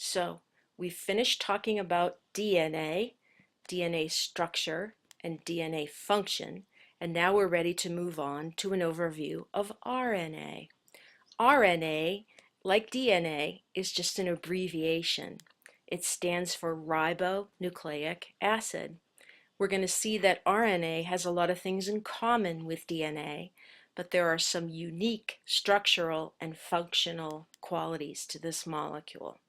So we finished talking about DNA, DNA structure, and DNA function, and now we're ready to move on to an overview of RNA. RNA, like DNA, is just an abbreviation. It stands for ribonucleic acid. We're going to see that RNA has a lot of things in common with DNA, but there are some unique structural and functional qualities to this molecule.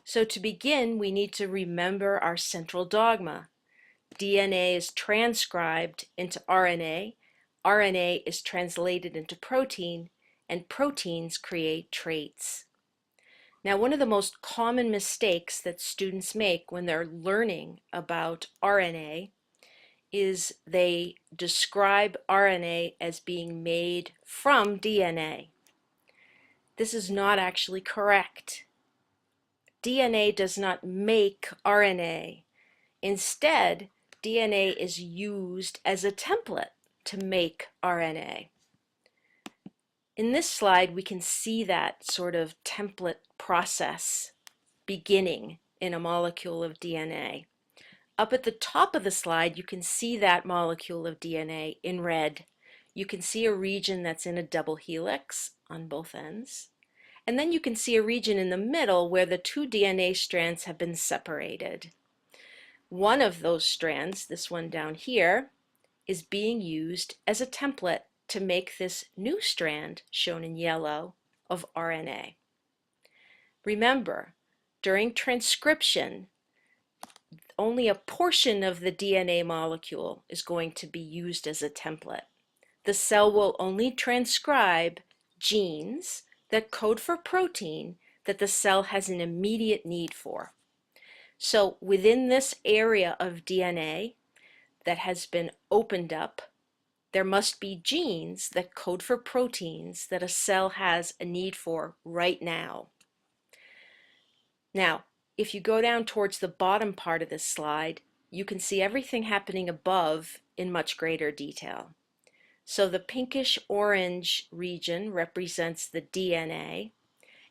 So to begin, we need to remember our central dogma. DNA is transcribed into RNA, RNA is translated into protein, and proteins create traits. Now, one of the most common mistakes that students make when they're learning about RNA is they describe RNA as being made from DNA. This is not actually correct. DNA does not make RNA. Instead, DNA is used as a template to make RNA. In this slide, we can see that sort of template process beginning in a molecule of DNA. Up at the top of the slide, you can see that molecule of DNA in red. You can see a region that's in a double helix on both ends. And then you can see a region in the middle where the two DNA strands have been separated. One of those strands, this one down here, is being used as a template to make this new strand, shown in yellow, of RNA. Remember, during transcription, only a portion of the DNA molecule is going to be used as a template. The cell will only transcribe genes that code for protein that the cell has an immediate need for. So within this area of DNA that has been opened up, there must be genes that code for proteins that a cell has a need for right now. Now, if you go down towards the bottom part of this slide, you can see everything happening above in much greater detail. So the pinkish orange region represents the DNA,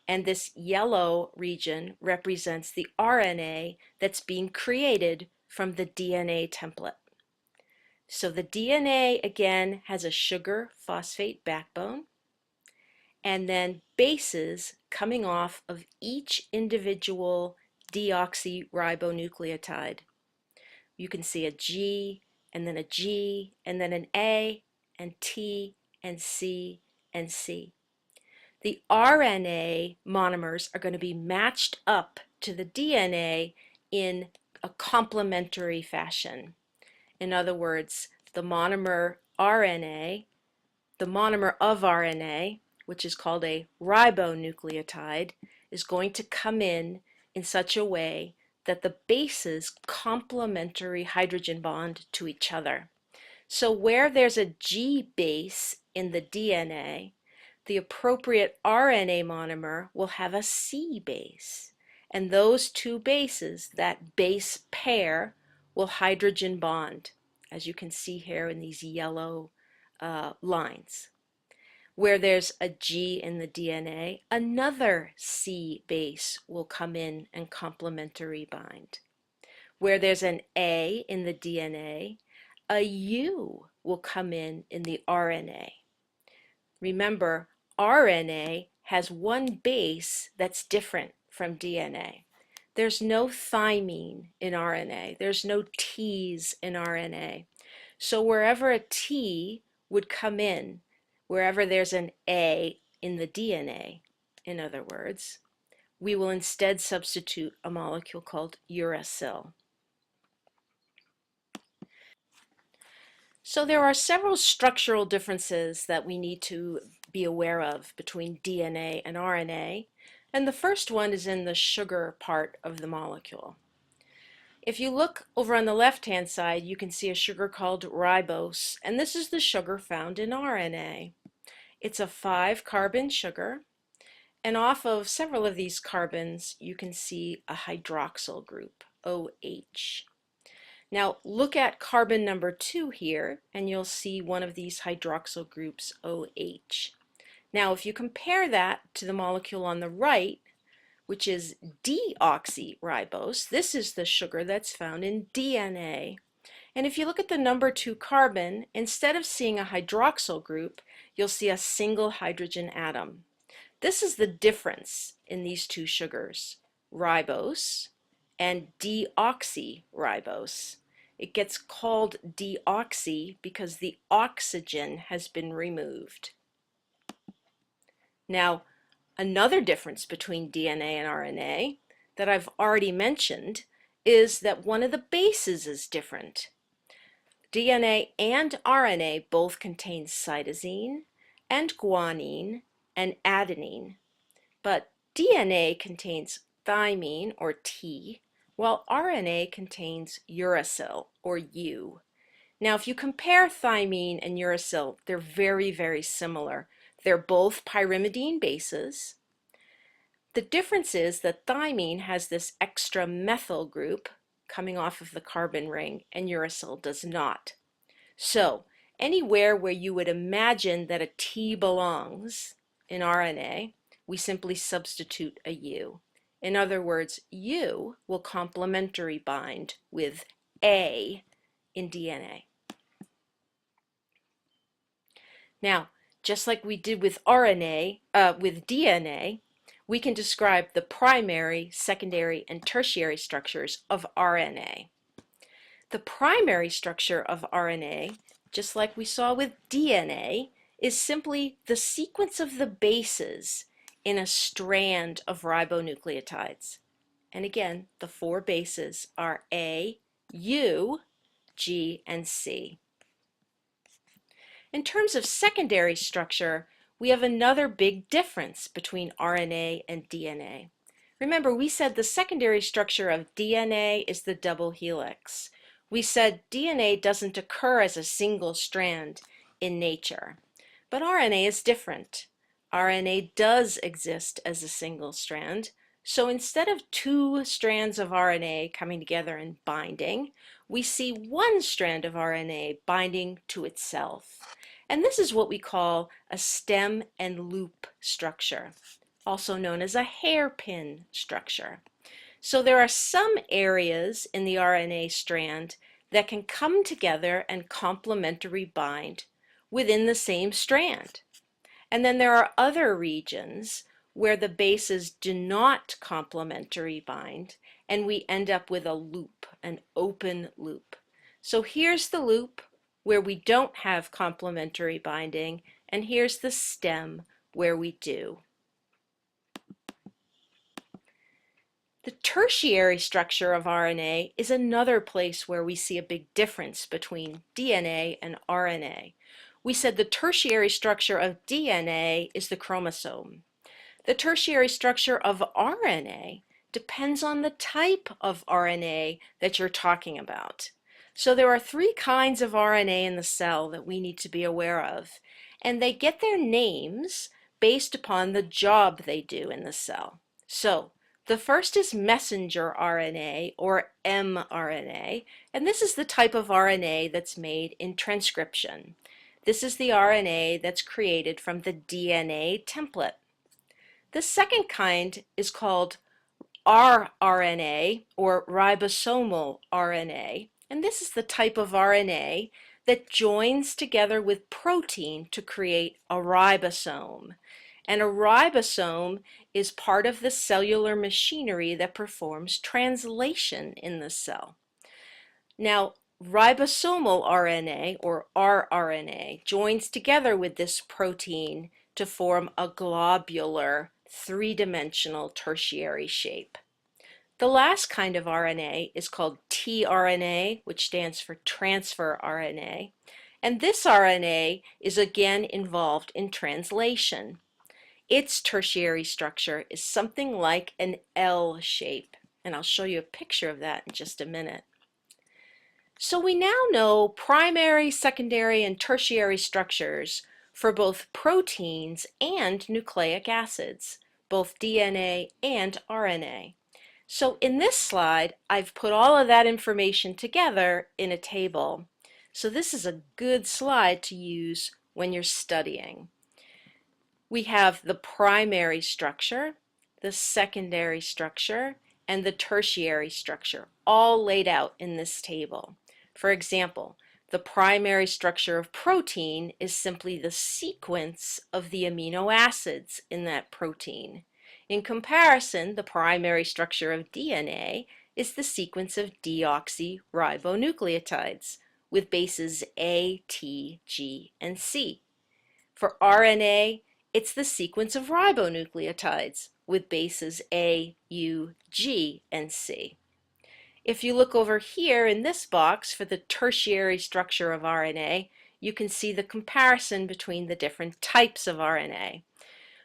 and this yellow region represents the RNA that's being created from the DNA template. So the DNA, again, has a sugar phosphate backbone, and then bases coming off of each individual deoxyribonucleotide. You can see a G, and then a G, and then an A, and T, and C, and C. The RNA monomers are going to be matched up to the DNA in a complementary fashion. In other words, the monomer RNA, the monomer of RNA, which is called a ribonucleotide, is going to come in such a way that the bases complementary hydrogen bond to each other. So where there's a G base in the DNA, the appropriate RNA monomer will have a C base. And those two bases, that base pair, will hydrogen bond, as you can see here in these yellow lines. Where there's a G in the DNA, another C base will come in and complementary bind. Where there's an A in the DNA, a U will come in the RNA. Remember, RNA has one base that's different from DNA. There's no thymine in RNA. There's no T's in RNA. So wherever a T would come in, wherever there's an A in the DNA, in other words, we will instead substitute a molecule called uracil. So there are several structural differences that we need to be aware of between DNA and RNA, and the first one is in the sugar part of the molecule. If you look over on the left-hand side, you can see a sugar called ribose, and this is the sugar found in RNA. It's a 5-carbon sugar, and off of several of these carbons, you can see a hydroxyl group, OH. Now look at carbon number 2 here, and you'll see one of these hydroxyl groups, OH. Now if you compare that to the molecule on the right, which is deoxyribose. This is the sugar that's found in DNA. And if you look at the number 2 carbon, instead of seeing a hydroxyl group, you'll see a single hydrogen atom. This is the difference in these two sugars, ribose and deoxyribose. It gets called deoxy because the oxygen has been removed. Now, another difference between DNA and RNA that I've already mentioned is that one of the bases is different. DNA and RNA both contain cytosine and guanine and adenine, but DNA contains thymine, or T, while RNA contains uracil, or U. Now, if you compare thymine and uracil, they're very, very similar. They're both pyrimidine bases. The difference is that thymine has this extra methyl group coming off of the carbon ring, and uracil does not. So, anywhere where you would imagine that a T belongs in RNA, we simply substitute a U. In other words, U will complementary bind with A in DNA. Now, just like we did with DNA, we can describe the primary, secondary, and tertiary structures of RNA. The primary structure of RNA, just like we saw with DNA, is simply the sequence of the bases in a strand of ribonucleotides. And again, the 4 bases are A, U, G, and C. In terms of secondary structure, we have another big difference between RNA and DNA. Remember, we said the secondary structure of DNA is the double helix. We said DNA doesn't occur as a single strand in nature, but RNA is different. RNA does exist as a single strand, so instead of 2 strands of RNA coming together and binding, we see 1 strand of RNA binding to itself. And this is what we call a stem and loop structure, also known as a hairpin structure. So there are some areas in the RNA strand that can come together and complementary bind within the same strand. And then there are other regions where the bases do not complementary bind, and we end up with a loop, an open loop. So here's the loop where we don't have complementary binding, and here's the stem where we do. The tertiary structure of RNA is another place where we see a big difference between DNA and RNA. We said the tertiary structure of DNA is the chromosome. The tertiary structure of RNA depends on the type of RNA that you're talking about. So there are 3 kinds of RNA in the cell that we need to be aware of, and they get their names based upon the job they do in the cell. So the first is messenger RNA, or mRNA, and this is the type of RNA that's made in transcription. This is the RNA that's created from the DNA template. The second kind is called rRNA, or ribosomal RNA, and this is the type of RNA that joins together with protein to create a ribosome. And a ribosome is part of the cellular machinery that performs translation in the cell. Now, ribosomal RNA, or rRNA, joins together with this protein to form a globular, 3-dimensional tertiary shape. The last kind of RNA is called tRNA, which stands for transfer RNA, and this RNA is again involved in translation. Its tertiary structure is something like an L shape, and I'll show you a picture of that in just a minute. So we now know primary, secondary, and tertiary structures for both proteins and nucleic acids, both DNA and RNA. So in this slide, I've put all of that information together in a table. So this is a good slide to use when you're studying. We have the primary structure, the secondary structure, and the tertiary structure, all laid out in this table. For example, the primary structure of protein is simply the sequence of the amino acids in that protein. In comparison, the primary structure of DNA is the sequence of deoxyribonucleotides with bases A, T, G, and C. For RNA, it's the sequence of ribonucleotides with bases A, U, G, and C. If you look over here in this box for the tertiary structure of RNA, you can see the comparison between the different types of RNA.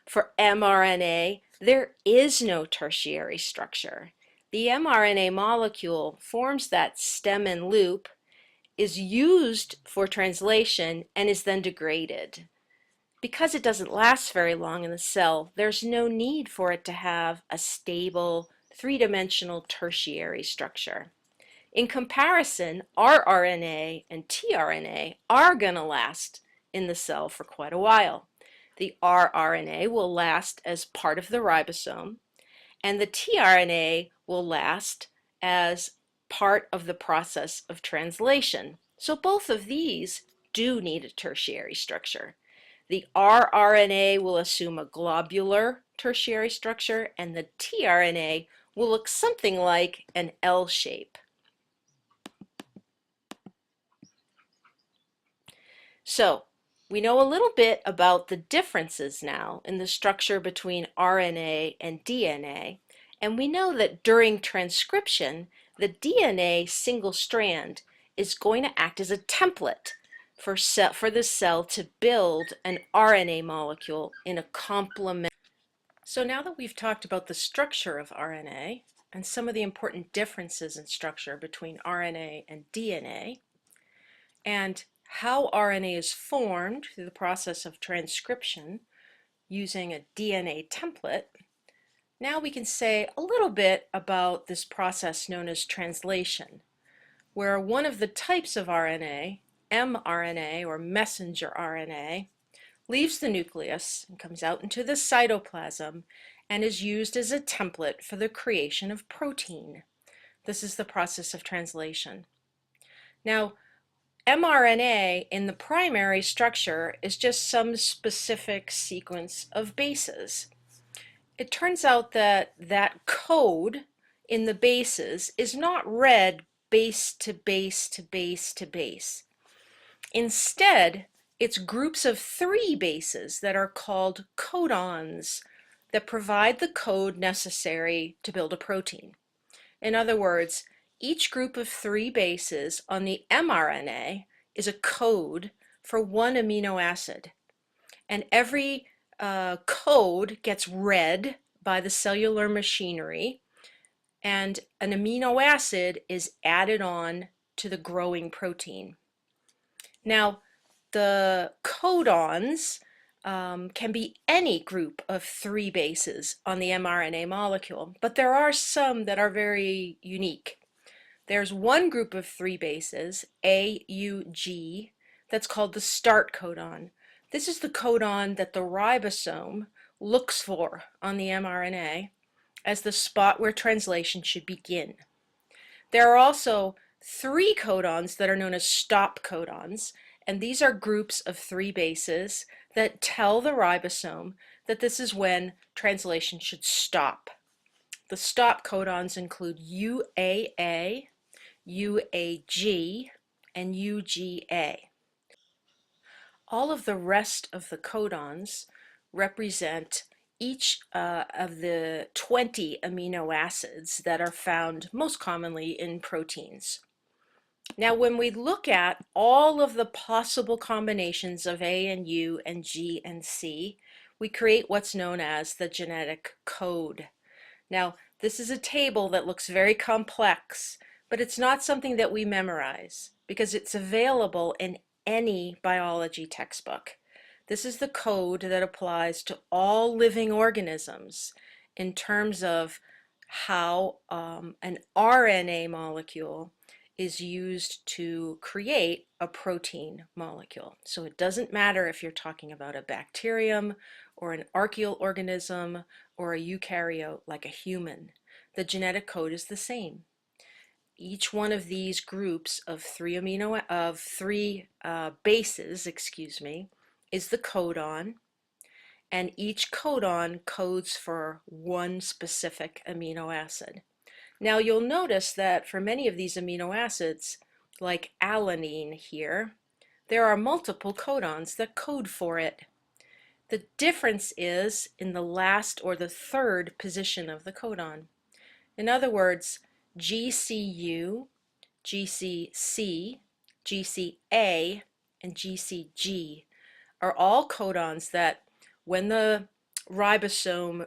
For mRNA, there is no tertiary structure. The mRNA molecule forms that stem and loop, is used for translation, and is then degraded. Because it doesn't last very long in the cell, there's no need for it to have a stable, three-dimensional tertiary structure. In comparison, rRNA and tRNA are going to last in the cell for quite a while. The rRNA will last as part of the ribosome, and the tRNA will last as part of the process of translation. So both of these do need a tertiary structure. The rRNA will assume a globular tertiary structure, and the tRNA will look something like an L shape. So we know a little bit about the differences now in the structure between RNA and DNA, and we know that during transcription, the DNA single strand is going to act as a template for the cell to build an RNA molecule in a complement. So now that we've talked about the structure of RNA and some of the important differences in structure between RNA and DNA, and how RNA is formed through the process of transcription using a DNA template, now we can say a little bit about this process known as translation, where one of the types of RNA, mRNA or messenger RNA, leaves the nucleus and comes out into the cytoplasm and is used as a template for the creation of protein. This is the process of translation. Now, mRNA in the primary structure is just some specific sequence of bases. It turns out that that code in the bases is not read base to base to base to base. Instead, it's groups of 3 bases that are called codons that provide the code necessary to build a protein. In other words, each group of 3 bases on the mRNA is a code for one amino acid. And every code gets read by the cellular machinery, and an amino acid is added on to the growing protein. Now, the codons can be any group of 3 bases on the mRNA molecule, but there are some that are very unique. There's one group of 3 bases, AUG, that's called the start codon. This is the codon that the ribosome looks for on the mRNA as the spot where translation should begin. There are also 3 codons that are known as stop codons, and these are groups of 3 bases that tell the ribosome that this is when translation should stop. The stop codons include UAA, UAG, and UGA. All of the rest of the codons represent each of the 20 amino acids that are found most commonly in proteins. Now, when we look at all of the possible combinations of A and U and G and C, we create what's known as the genetic code. Now, this is a table that looks very complex, but it's not something that we memorize because it's available in any biology textbook. This is the code that applies to all living organisms in terms of how an RNA molecule is used to create a protein molecule. So it doesn't matter if you're talking about a bacterium or an archaeal organism or a eukaryote like a human. The genetic code is the same. Each one of these groups of three bases, is the codon, and each codon codes for one specific amino acid. Now you'll notice that for many of these amino acids, like alanine here, there are multiple codons that code for it. The difference is in the last or the third position of the codon. In other words, GCU, GCC, GCA, and GCG are all codons that when the ribosome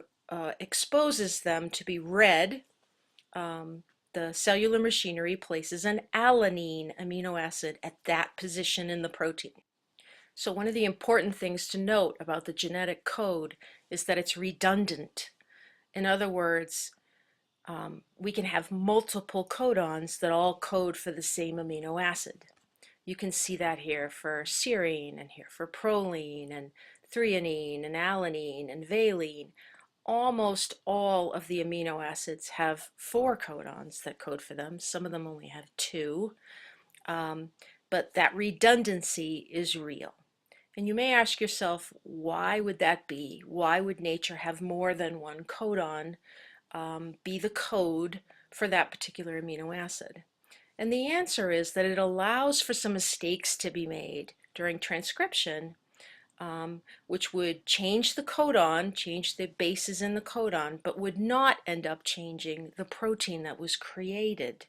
exposes them to be read, the cellular machinery places an alanine amino acid at that position in the protein. So one of the important things to note about the genetic code is that it's redundant. In other words, we can have multiple codons that all code for the same amino acid. You can see that here for serine, and here for proline, and threonine, and alanine, and valine. Almost all of the amino acids have 4 codons that code for them. Some of them only have 2. But that redundancy is real. And you may ask yourself, why would that be? Why would nature have more than one codon be the code for that particular amino acid? And the answer is that it allows for some mistakes to be made during transcription, which would change the codon, change the bases in the codon, but would not end up changing the protein that was created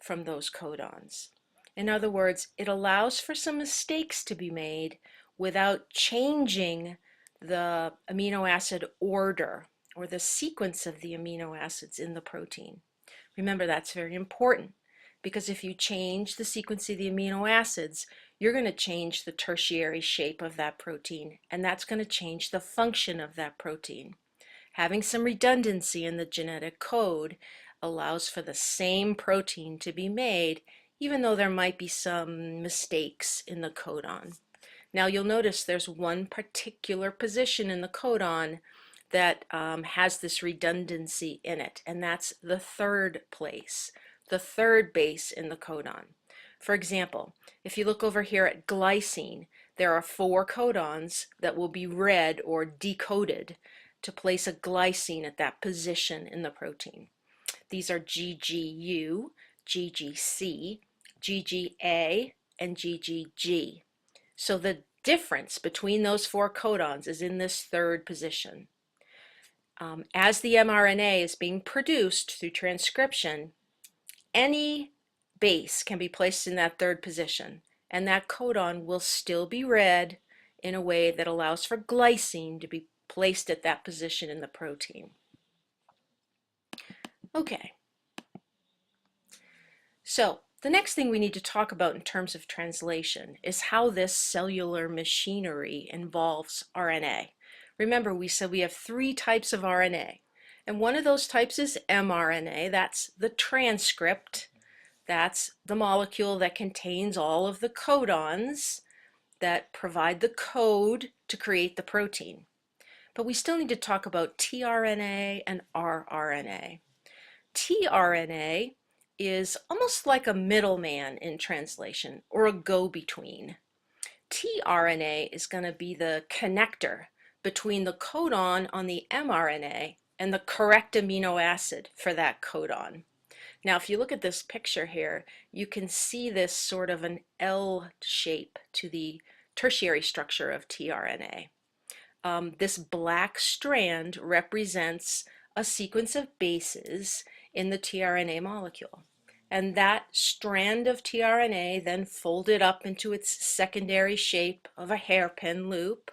from those codons. In other words, it allows for some mistakes to be made without changing the amino acid order or the sequence of the amino acids in the protein. Remember, that's very important, because if you change the sequence of the amino acids, you're going to change the tertiary shape of that protein, and that's going to change the function of that protein. Having some redundancy in the genetic code allows for the same protein to be made, even though there might be some mistakes in the codon. Now you'll notice there's one particular position in the codon that has this redundancy in it, and that's the third place, the third base in the codon. For example, if you look over here at glycine, there are 4 codons that will be read or decoded to place a glycine at that position in the protein. These are GGU, GGC, GGA, and GGG. So the difference between those 4 codons is in this third position. As the mRNA is being produced through transcription, any base can be placed in that third position, and that codon will still be read in a way that allows for glycine to be placed at that position in the protein. Okay. So the next thing we need to talk about in terms of translation is how this cellular machinery involves RNA. Remember, we said we have 3 types of RNA, and one of those types is mRNA. That's the transcript. That's the molecule that contains all of the codons that provide the code to create the protein. But we still need to talk about tRNA and rRNA. tRNA is almost like a middleman in translation, or a go-between. tRNA is going to be the connector between the codon on the mRNA and the correct amino acid for that codon. Now, if you look at this picture here, you can see this sort of an L shape to the tertiary structure of tRNA. This black strand represents a sequence of bases in the tRNA molecule. And that strand of tRNA then folded up into its secondary shape of a hairpin loop.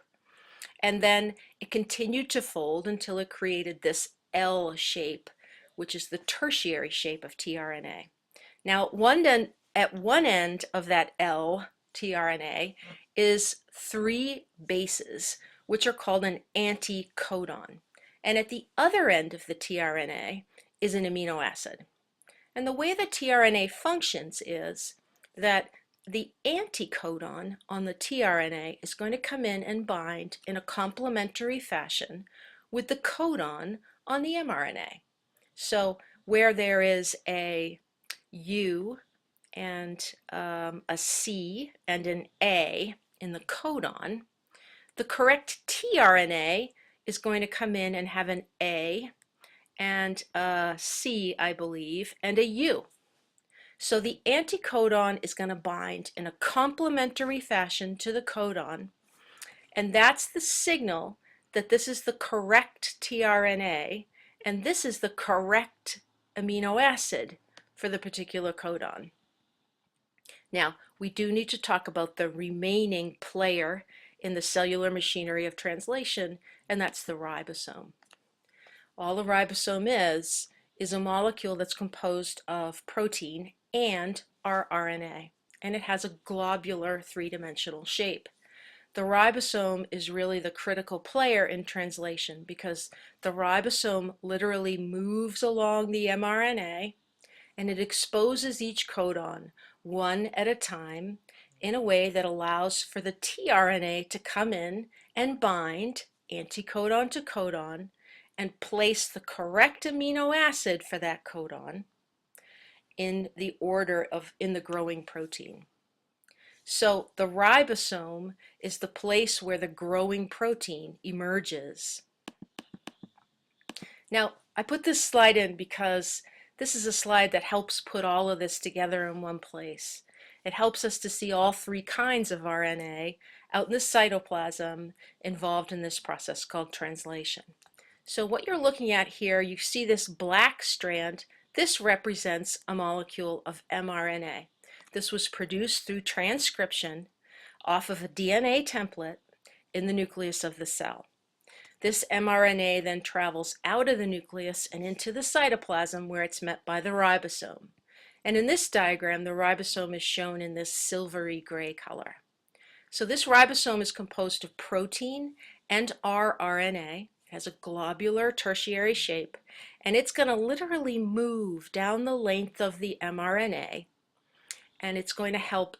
And then it continued to fold until it created this L shape, which is the tertiary shape of tRNA. Now, at one end of that L tRNA is 3 bases, which are called an anticodon. And at the other end of the tRNA is an amino acid. And the way the tRNA functions is that the anticodon on the tRNA is going to come in and bind in a complementary fashion with the codon on the mRNA. So where there is a U and a C and an A in the codon, the correct tRNA is going to come in and have an A and a C, I believe, and a U. So the anticodon is going to bind in a complementary fashion to the codon, and that's the signal that this is the correct tRNA and this is the correct amino acid for the particular codon. Now, we do need to talk about the remaining player in the cellular machinery of translation, and that's the ribosome. All a ribosome is a molecule that's composed of protein and rRNA, and it has a globular three-dimensional shape. The ribosome is really the critical player in translation because the ribosome literally moves along the mRNA and it exposes each codon one at a time in a way that allows for the tRNA to come in and bind anticodon to codon and place the correct amino acid for that codon in the order of in the growing protein. So the ribosome is the place where the growing protein emerges. Now, I put this slide in because this is a slide that helps put all of this together in one place. It helps us to see all three kinds of RNA out in the cytoplasm involved in this process called translation. So what you're looking at here, you see this black strand. This represents a molecule of mRNA. This was produced through transcription off of a DNA template in the nucleus of the cell. This mRNA then travels out of the nucleus and into the cytoplasm where it's met by the ribosome. And in this diagram, the ribosome is shown in this silvery gray color. So this ribosome is composed of protein and rRNA. It has a globular tertiary shape, and it's going to literally move down the length of the mRNA, and it's going to help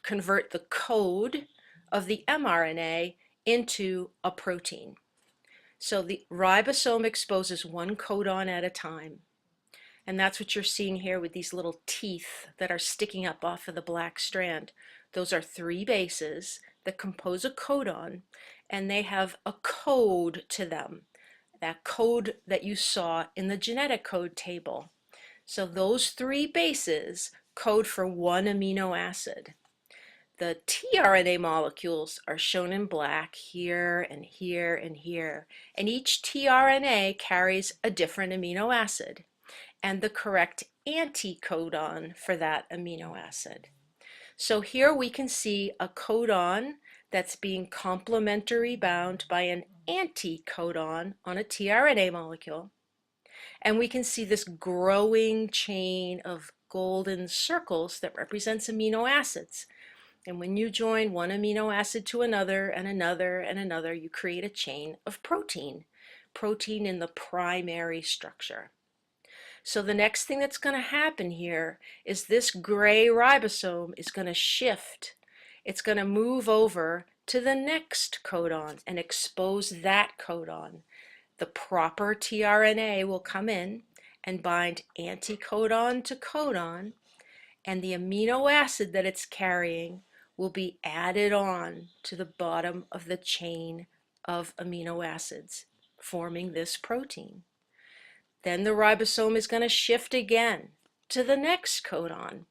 convert the code of the mRNA into a protein. So the ribosome exposes one codon at a time. And that's what you're seeing here with these little teeth that are sticking up off of the black strand. Those are three bases that compose a codon, and they have a code to them. That code that you saw in the genetic code table. So those three bases code for one amino acid. The tRNA molecules are shown in black here and here and here, and each tRNA carries a different amino acid and the correct anticodon for that amino acid. So here we can see a codon that's being complementary bound by an anticodon on a tRNA molecule. And we can see this growing chain of golden circles that represents amino acids. And when you join one amino acid to another and another and another, you create a chain of protein in the primary structure. So the next thing that's going to happen here is this gray ribosome is going to shift. It's going to move over to the next codon and expose that codon. The proper tRNA will come in and bind anticodon to codon, and the amino acid that it's carrying will be added on to the bottom of the chain of amino acids, forming this protein. Then the ribosome is going to shift again to the next codon,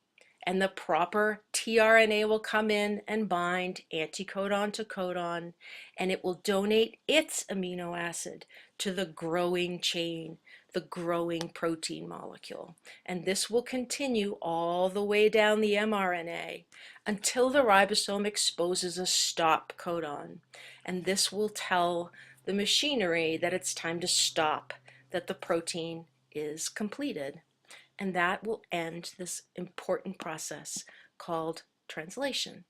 and the proper tRNA will come in and bind anticodon to codon, and it will donate its amino acid to the growing chain, the growing protein molecule. And this will continue all the way down the mRNA until the ribosome exposes a stop codon. And this will tell the machinery that it's time to stop, that the protein is completed. And that will end this important process called translation.